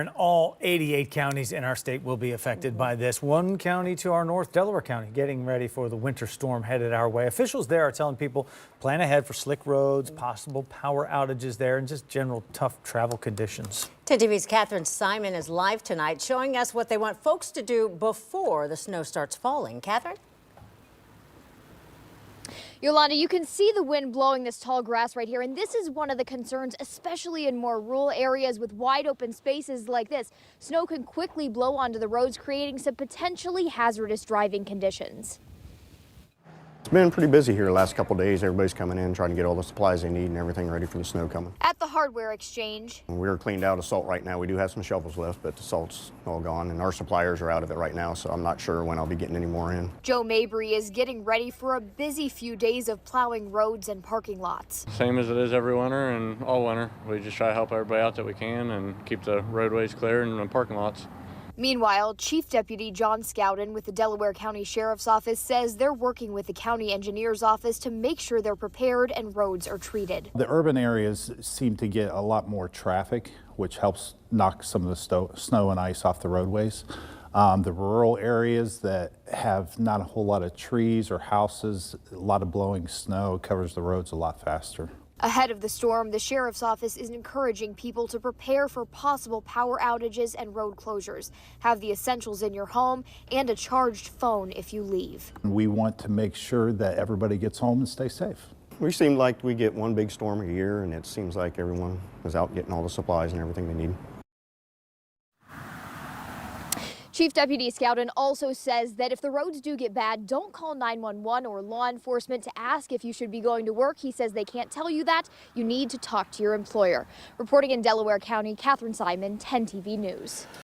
And all 88 counties in our state will be affected by this. One county to our north, Delaware County, getting ready for the winter storm headed our way. Officials there are telling people plan ahead for slick roads, possible power outages there, and just general tough travel conditions. 10 TV's Catherine Simon is live tonight showing us what they want folks to do before the snow starts falling. Catherine? Yolanda, you can see the wind blowing this tall grass right here, and this is one of the concerns, especially in more rural areas with wide open spaces like this. Snow can quickly blow onto the roads, creating some potentially hazardous driving conditions. It's been pretty busy here the last couple of days. Everybody's coming in trying to get all the supplies they need and everything ready for the snow coming. At the hardware exchange, We're cleaned out of salt right now. We do have some shovels left, but the salt's all gone, and our suppliers are out of it right now, so I'm not sure when I'll be getting any more in. Joe Mabry is getting ready for a busy few days of plowing roads and parking lots. Same as it is every winter and all winter. We just try to help everybody out that we can and keep the roadways clear and the parking lots. Meanwhile, Chief Deputy John Scowden with the Delaware County Sheriff's Office says they're working with the county engineer's office to make sure they're prepared and roads are treated. The urban areas seem to get a lot more traffic, which helps knock some of the snow and ice off the roadways. The rural areas that have not a whole lot of trees or houses, a lot of blowing snow covers the roads a lot faster. Ahead of the storm, the sheriff's office is encouraging people to prepare for possible power outages and road closures. Have the essentials in your home and a charged phone if you leave. We want to make sure that everybody gets home and stays safe. We seem like we get one big storm a year, and it seems like everyone is out getting all the supplies and everything they need. Chief Deputy Scowden also says that if the roads do get bad, don't call 911 or law enforcement to ask if you should be going to work. He says they can't tell you that. You need to talk to your employer. Reporting in Delaware County, Catherine Simon, 10 TV News.